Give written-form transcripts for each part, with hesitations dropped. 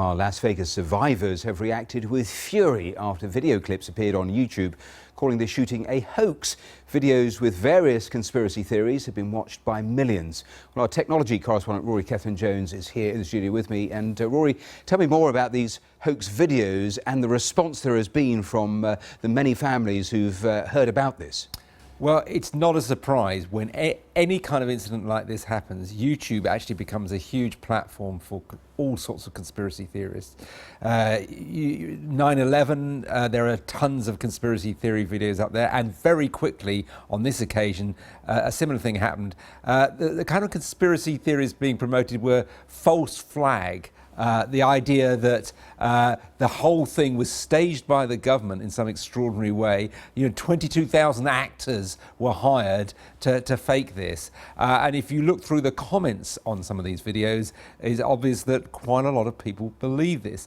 Meanwhile, Las Vegas survivors have reacted with fury after video clips appeared on YouTube calling the shooting a hoax. Videos with various conspiracy theories have been watched by millions. Well, our technology correspondent Rory Jones is here in the studio with me. And Rory, tell me more about these hoax videos and the response there has been from the many families who've heard about this. Well, it's not a surprise when any kind of incident like this happens. YouTube actually becomes a huge platform for all sorts of conspiracy theorists. 9/11, there are tons of conspiracy theory videos up there, and very quickly on this occasion, a similar thing happened. The kind of conspiracy theories being promoted were false flag. The idea that the whole thing was staged by the government in some extraordinary way. 22,000 actors were hired to fake this. And if you look through the comments on some of these videos, it's obvious that quite a lot of people believe this.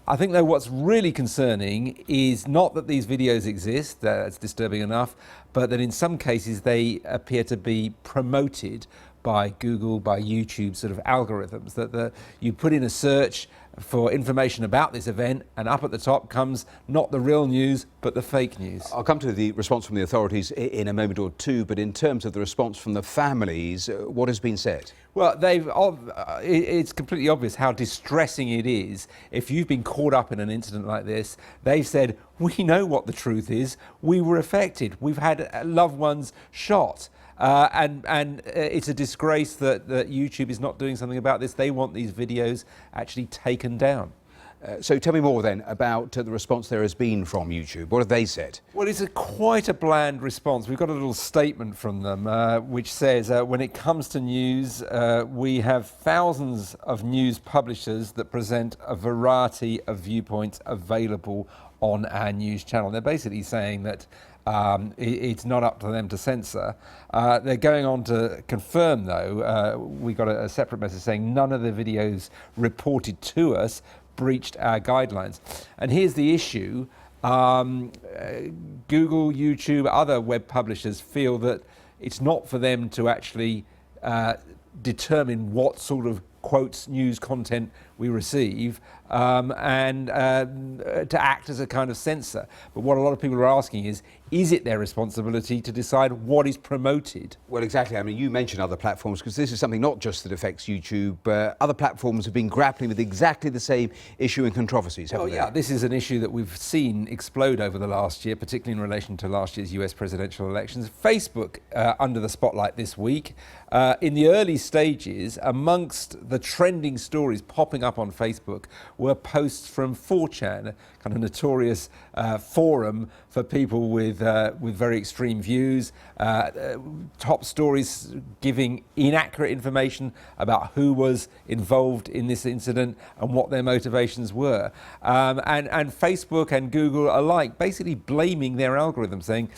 I think, though, what's really concerning is not that these videos exist, that's disturbing enough, but that in some cases they appear to be promoted by Google, by YouTube sort of algorithms, that you put in a search for information about this event and up at the top comes not the real news but the fake news. I'll come to the response from the authorities in a moment or two, but in terms of the response from the families, what has been said? Well, it's completely obvious how distressing it is if you've been caught up in an incident like this. They've said, we know what the truth is, we were affected, we've had loved ones shot. And it's a disgrace that YouTube is not doing something about this. They want these videos actually taken down. So tell me more then about the response there has been from YouTube. What have they said? Well, it's quite a bland response. We've got a little statement from them which says, when it comes to news, we have thousands of news publishers that present a variety of viewpoints available on our news channel. They're basically saying that it's not up to them to censor. They're going on to confirm, though, we got a separate message saying none of the videos reported to us breached our guidelines. And here's the issue. Google, YouTube, other web publishers feel that it's not for them to actually determine what sort of quotes news content we receive and to act as a kind of censor. But what a lot of people are asking is it their responsibility to decide what is promoted? Well, exactly. I mean, you mentioned other platforms because this is something not just that affects YouTube. Other platforms have been grappling with exactly the same issue and controversies, haven't they? Yeah, this is an issue that we've seen explode over the last year, particularly in relation to last year's US presidential elections. Facebook under the spotlight this week. In the early stages, amongst the trending stories popping up on Facebook were posts from 4chan, a kind of notorious forum for people with very extreme views, top stories giving inaccurate information about who was involved in this incident and what their motivations were. And Facebook and Google alike basically blaming their algorithm, saying,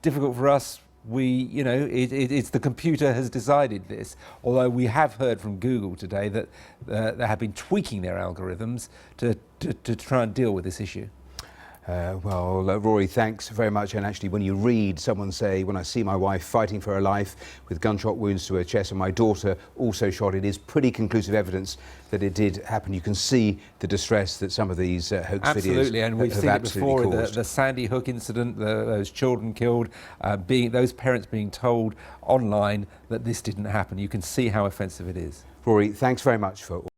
difficult for us, it's the computer has decided this. Although we have heard from Google today that they have been tweaking their algorithms to try and deal with this issue. Well, Rory, thanks very much. And actually, when you read someone say, when I see my wife fighting for her life with gunshot wounds to her chest and my daughter also shot, it is pretty conclusive evidence that it did happen. You can see the distress that some of these hoax videos absolutely, and we've seen it before, caused. the Sandy Hook incident, those children killed, those parents being told online that this didn't happen. You can see how offensive it is. Rory, thanks very much for